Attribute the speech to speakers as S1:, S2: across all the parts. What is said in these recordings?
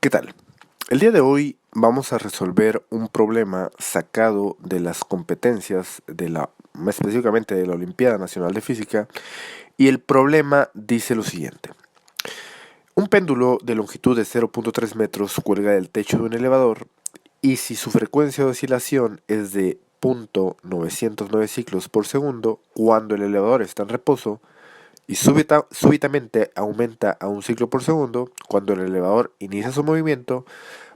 S1: ¿Qué tal? El día de hoy vamos a resolver un problema sacado de las competencias más específicamente de la Olimpiada Nacional de Física, y el problema dice lo siguiente. Un péndulo de longitud de 0.3 metros cuelga del techo de un elevador y si su frecuencia de oscilación es de 0.909 ciclos por segundo cuando el elevador está en reposo y súbitamente aumenta a un ciclo por segundo cuando el elevador inicia su movimiento,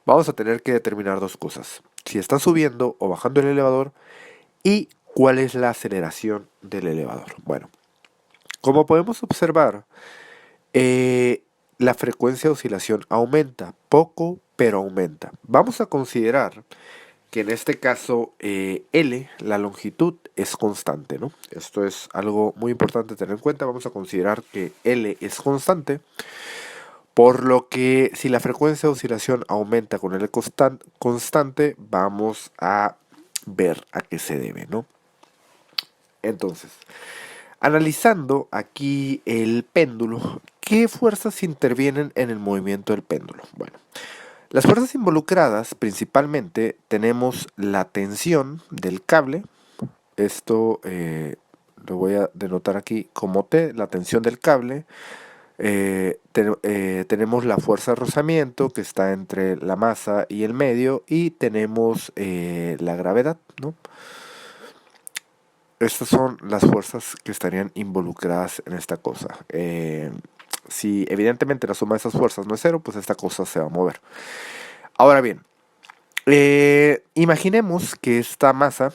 S1: vamos a tener que determinar dos cosas: si está subiendo o bajando el elevador y cuál es la aceleración del elevador. Bueno, como podemos observar, eh, la frecuencia de oscilación aumenta, poco, pero aumenta. Vamos a considerar que en este caso L, la longitud, es constante, ¿no? Esto es algo muy importante tener en cuenta. Vamos a considerar que L es constante, por lo que si la frecuencia de oscilación aumenta con L constante, vamos a ver a qué se debe, ¿no? Entonces, analizando aquí el péndulo, ¿qué fuerzas intervienen en el movimiento del péndulo? Bueno, las fuerzas involucradas principalmente tenemos la tensión del cable. Esto lo voy a denotar aquí como T, la tensión del cable. Tenemos la fuerza de rozamiento que está entre la masa y el medio, y tenemos la gravedad, ¿no? Estas son las fuerzas que estarían involucradas en esta cosa. Si evidentemente la suma de esas fuerzas no es cero, pues esta cosa se va a mover. Ahora bien, imaginemos que esta masa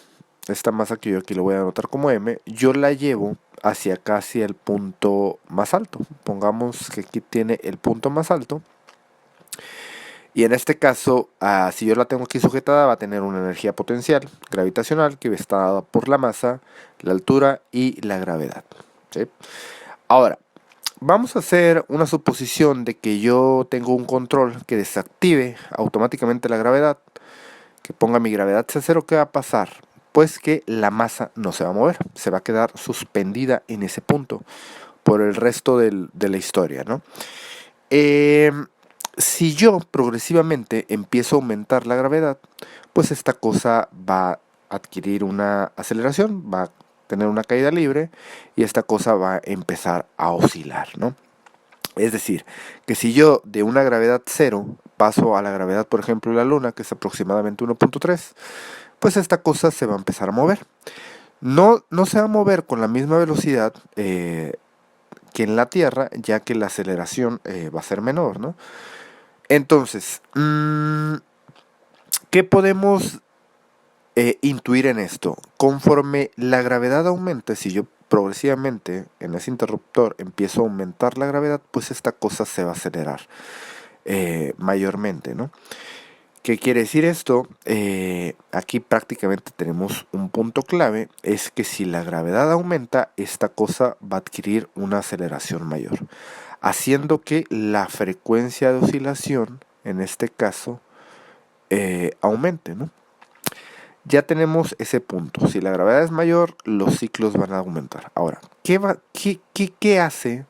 S1: que yo aquí lo voy a anotar como M, yo la llevo hacia casi el punto más alto. Pongamos que aquí tiene el punto más alto. Y en este caso, si yo la tengo aquí sujetada, va a tener una energía potencial gravitacional que está dada por la masa, la altura y la gravedad, ¿sí? Ahora, vamos a hacer una suposición de que yo tengo un control que desactive automáticamente la gravedad, que ponga mi gravedad C0. ¿Qué va a pasar? Pues que la masa no se va a mover, se va a quedar suspendida en ese punto por el resto de la historia, ¿no? Si yo progresivamente empiezo a aumentar la gravedad, pues esta cosa va a adquirir una aceleración, va a tener una caída libre y esta cosa va a empezar a oscilar, ¿no? Es decir, que si yo de una gravedad 0 paso a la gravedad, por ejemplo, de la Luna, que es aproximadamente 1.3, pues esta cosa se va a empezar a mover. No se va a mover con la misma velocidad que en la Tierra, ya que la aceleración va a ser menor, ¿no? Entonces, ¿qué podemos intuir en esto? Conforme la gravedad aumente, si yo progresivamente en ese interruptor empiezo a aumentar la gravedad, pues esta cosa se va a acelerar mayormente, ¿no? ¿Qué quiere decir esto? Aquí prácticamente tenemos un punto clave, es que si la gravedad aumenta, esta cosa va a adquirir una aceleración mayor, haciendo que la frecuencia de oscilación, en este caso, aumente, ¿no? Ya tenemos ese punto. Si la gravedad es mayor, los ciclos van a aumentar. Ahora, ¿qué hace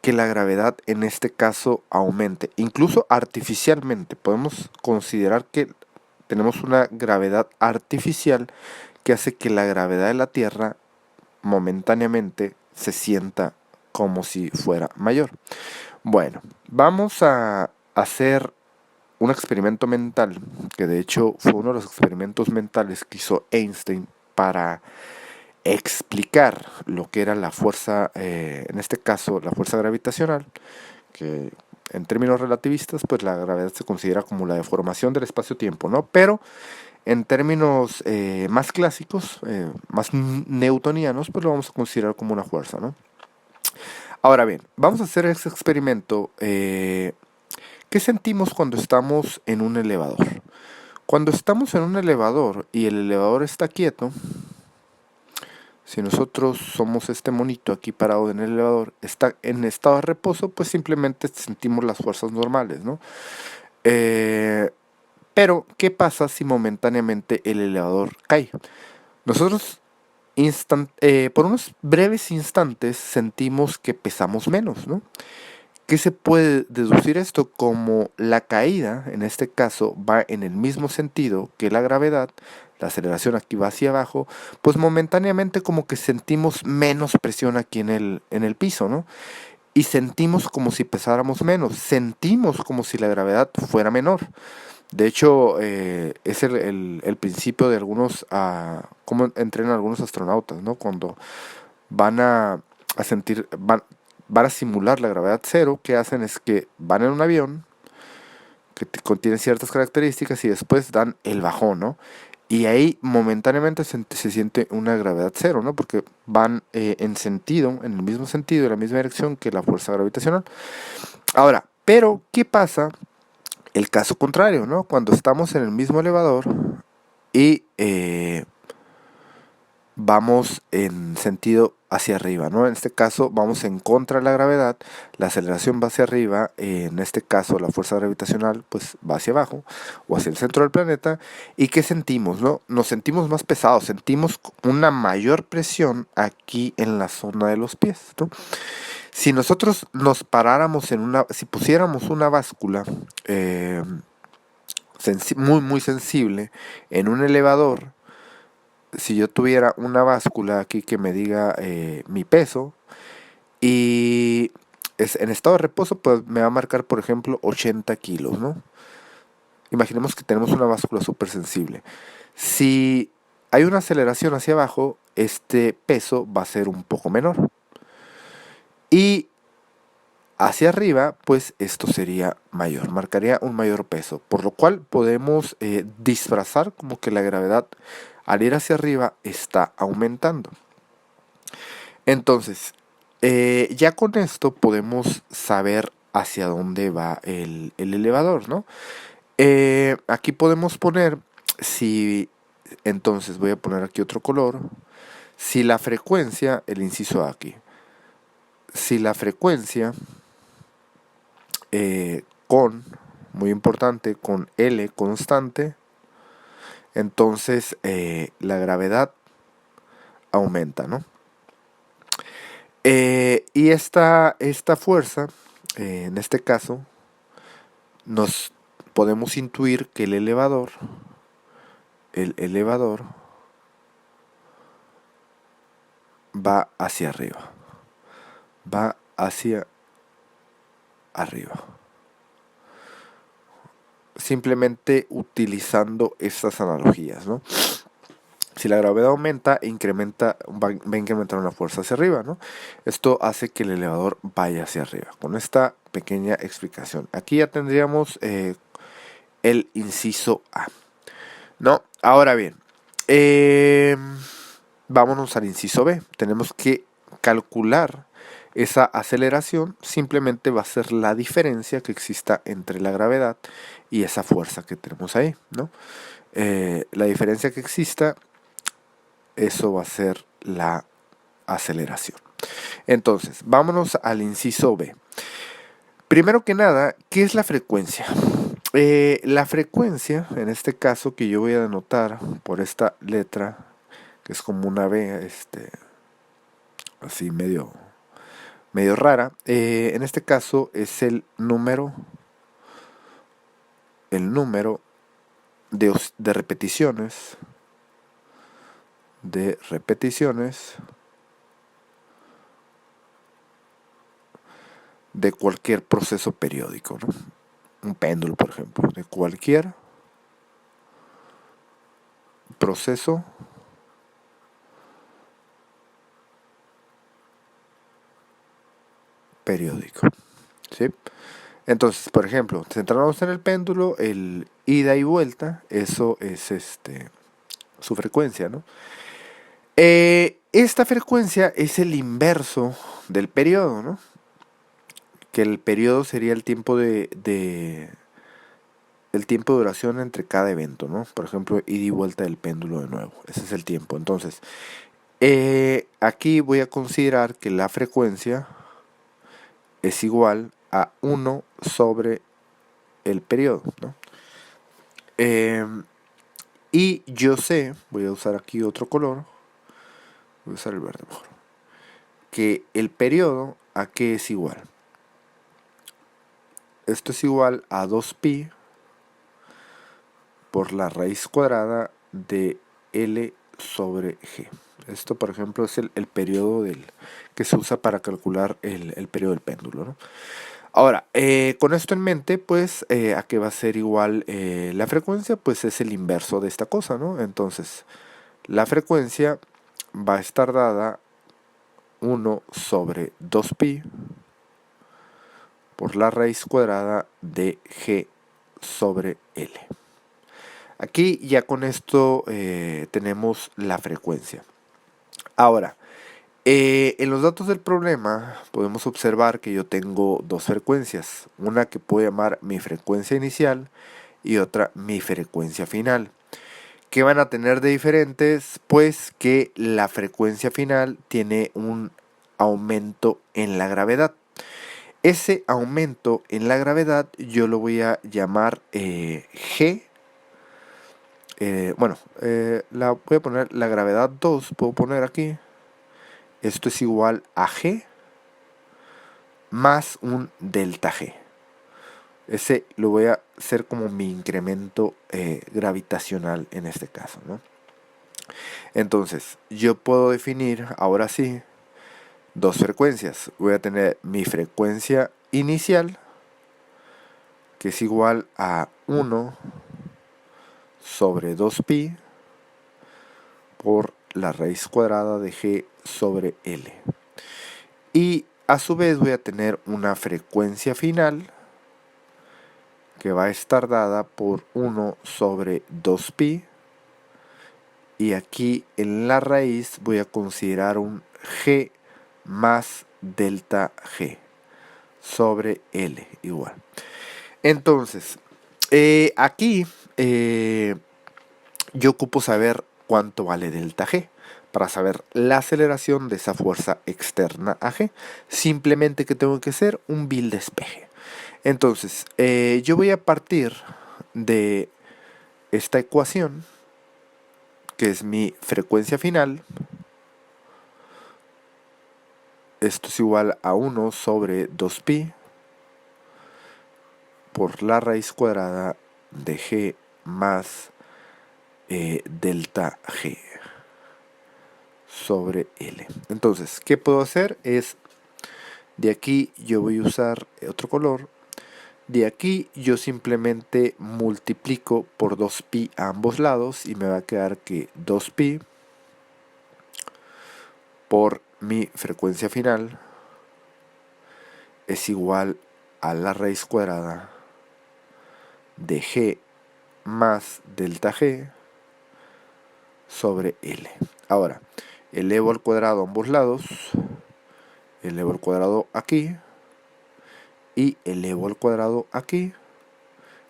S1: que la gravedad en este caso aumente? Incluso artificialmente. Podemos considerar que tenemos una gravedad artificial que hace que la gravedad de la Tierra momentáneamente se sienta como si fuera mayor. Bueno, vamos a hacer un experimento mental, que de hecho fue uno de los experimentos mentales que hizo Einstein para explicar lo que era la fuerza, en este caso la fuerza gravitacional, que en términos relativistas, pues la gravedad se considera como la deformación del espacio-tiempo, ¿no? Pero en términos más clásicos, más newtonianos, pues lo vamos a considerar como una fuerza, ¿no? Ahora bien, vamos a hacer ese experimento. ¿Qué sentimos cuando estamos en un elevador? Cuando estamos en un elevador y el elevador está quieto, si nosotros somos este monito aquí parado en el elevador, está en estado de reposo, pues simplemente sentimos las fuerzas normales, ¿no? Pero, ¿qué pasa si momentáneamente el elevador cae? Nosotros por unos breves instantes sentimos que pesamos menos, ¿no? ¿Qué se puede deducir esto? Como la caída, en este caso, va en el mismo sentido que la gravedad, la aceleración aquí va hacia abajo, pues momentáneamente como que sentimos menos presión aquí en el piso, ¿no? Y sentimos como si pesáramos menos, sentimos como si la gravedad fuera menor. De hecho, es el principio de algunos, cómo entrenan algunos astronautas, ¿no? Cuando van a sentir, van a simular la gravedad cero, ¿qué hacen? Es que van en un avión que contiene ciertas características y después dan el bajón, ¿no? Y ahí momentáneamente se siente una gravedad cero, ¿no? Porque van en sentido, en el mismo sentido, en la misma dirección que la fuerza gravitacional. Ahora, pero, ¿qué pasa? El caso contrario, ¿no? Cuando estamos en el mismo elevador y vamos en sentido hacia arriba, ¿no? En este caso vamos en contra de la gravedad, la aceleración va hacia arriba, en este caso la fuerza gravitacional pues va hacia abajo o hacia el centro del planeta. ¿Y qué sentimos, no? Nos sentimos más pesados, sentimos una mayor presión aquí en la zona de los pies, ¿no? Si nosotros nos paráramos si pusiéramos una báscula muy sensible en un elevador, si yo tuviera una báscula aquí que me diga mi peso y en estado de reposo, pues me va a marcar, por ejemplo, 80 kilos, ¿no? Imaginemos que tenemos una báscula súper sensible. Si hay una aceleración hacia abajo, este peso va a ser un poco menor. Y hacia arriba, pues esto sería mayor, marcaría un mayor peso, por lo cual podemos disfrazar como que la gravedad al ir hacia arriba está aumentando. Entonces, ya con esto podemos saber hacia dónde va el elevador, ¿no? Aquí podemos poner, si, entonces voy a poner aquí otro color, si la frecuencia, el inciso A aquí, si la frecuencia con, muy importante, con L constante, entonces la gravedad aumenta, ¿no? Y esta fuerza, en este caso, nos podemos intuir que el elevador va hacia arriba, va hacia arriba. Simplemente utilizando estas analogías, ¿no? Si la gravedad aumenta, va a incrementar una fuerza hacia arriba, ¿no? Esto hace que el elevador vaya hacia arriba. Con esta pequeña explicación. Aquí ya tendríamos el inciso A, ¿no? Ahora bien, vámonos al inciso B. Tenemos que calcular esa aceleración. Simplemente va a ser la diferencia que exista entre la gravedad y esa fuerza que tenemos ahí, ¿no? La diferencia que exista, eso va a ser la aceleración. Entonces, vámonos al inciso B. Primero que nada, ¿qué es la frecuencia? La frecuencia, en este caso que yo voy a denotar por esta letra, que es como una B, así medio rara, en este caso es el número de repeticiones de cualquier proceso periódico, ¿no? Un péndulo, por ejemplo, de cualquier proceso periódico, ¿sí? Entonces, por ejemplo, centrándonos en el péndulo, el ida y vuelta, eso es su frecuencia, ¿no? Esta frecuencia es el inverso del periodo, ¿no? Que el periodo sería el tiempo el tiempo de duración entre cada evento, ¿no? Por ejemplo, ida y vuelta del péndulo de nuevo. Ese es el tiempo. Entonces, aquí voy a considerar que la frecuencia es igual a 1 sobre el periodo, ¿no? Y yo sé, voy a usar aquí otro color, voy a usar el verde mejor, que el periodo a qué es igual. Esto es igual a 2pi por la raíz cuadrada de L sobre G. Esto, por ejemplo, es el periodo que se usa para calcular el periodo del péndulo, ¿no? Ahora, con esto en mente, pues, ¿a qué va a ser igual la frecuencia? Pues es el inverso de esta cosa, ¿no? Entonces, la frecuencia va a estar dada 1 sobre 2pi por la raíz cuadrada de G sobre L. Aquí ya con esto tenemos la frecuencia. Ahora, en los datos del problema podemos observar que yo tengo dos frecuencias, una que puedo llamar mi frecuencia inicial y otra mi frecuencia final. ¿Qué van a tener de diferentes? Pues que la frecuencia final tiene un aumento en la gravedad. Ese aumento en la gravedad yo lo voy a llamar G. La voy a poner la gravedad 2, puedo poner aquí. Esto es igual a G más un delta G. Ese lo voy a hacer como mi incremento gravitacional en este caso, ¿no? Entonces, yo puedo definir, ahora sí, dos frecuencias. Voy a tener mi frecuencia inicial, que es igual a 1 sobre 2pi por la raíz cuadrada de G sobre L. Y a su vez voy a tener una frecuencia final que va a estar dada por 1 sobre 2pi. Y aquí en la raíz voy a considerar un G más delta G sobre L igual. Entonces, aquí yo ocupo saber cuánto vale delta G para saber la aceleración de esa fuerza externa a G. Simplemente que tengo que hacer un vil despeje. Entonces, yo voy a partir de esta ecuación, que es mi frecuencia final. Esto es igual a 1 sobre 2pi por la raíz cuadrada de G más delta G sobre L. Entonces, ¿qué puedo hacer? De aquí yo voy a usar otro color. De aquí yo simplemente multiplico por 2pi a ambos lados y me va a quedar que 2pi por mi frecuencia final es igual a la raíz cuadrada de G más delta G sobre L. Ahora, elevo al cuadrado a ambos lados, elevo al cuadrado aquí y elevo al cuadrado aquí.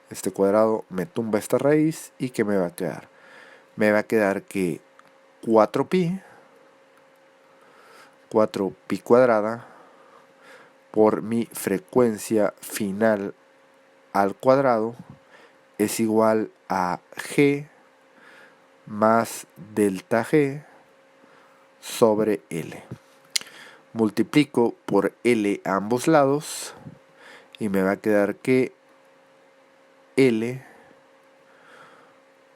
S1: Este cuadrado me tumba esta raíz y ¿qué me va a quedar? Me va a quedar que 4pi cuadrada por mi frecuencia final al cuadrado es igual a G más delta G sobre L. Multiplico por L a ambos lados y me va a quedar que L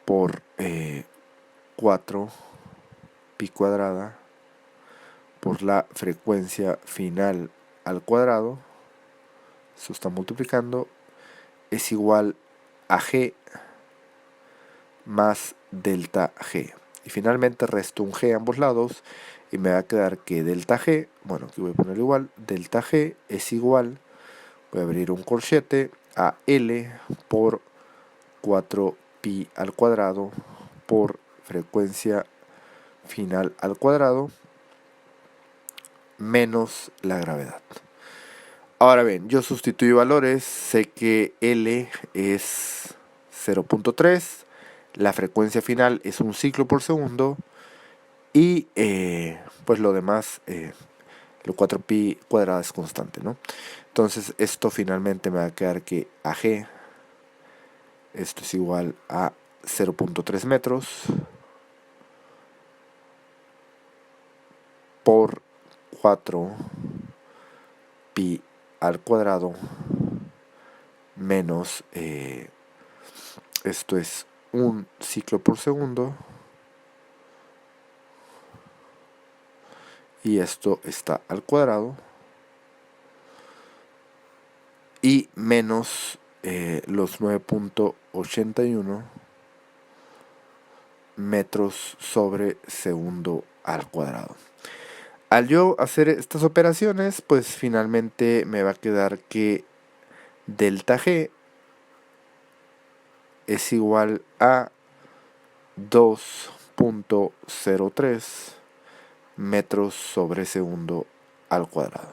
S1: por 4pi cuadrada por la frecuencia final al cuadrado, eso está multiplicando, es igual a G más delta G. Y finalmente resto un G a ambos lados y me va a quedar que delta G, bueno, aquí voy a poner igual, delta G es igual, voy a abrir un corchete, a L por 4pi al cuadrado por frecuencia final al cuadrado menos la gravedad. Ahora bien, yo sustituyo valores, sé que L es 0.3, la frecuencia final es un ciclo por segundo y pues lo demás, lo 4pi cuadrado es constante, ¿no? Entonces esto finalmente me va a quedar que AG, esto es igual a 0.3 metros por 4pi al cuadrado menos, esto es 1 ciclo por segundo, y esto está al cuadrado, y menos los 9.81 metros sobre segundo al cuadrado. Al yo hacer estas operaciones, pues finalmente me va a quedar que delta G es igual a 2.03 metros sobre segundo al cuadrado.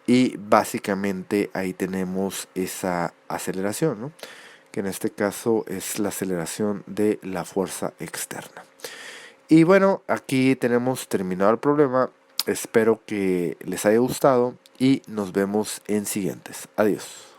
S1: Y básicamente ahí tenemos esa aceleración, ¿no? Que en este caso es la aceleración de la fuerza externa. Y bueno, aquí tenemos terminado el problema. Espero que les haya gustado y nos vemos en siguientes. Adiós.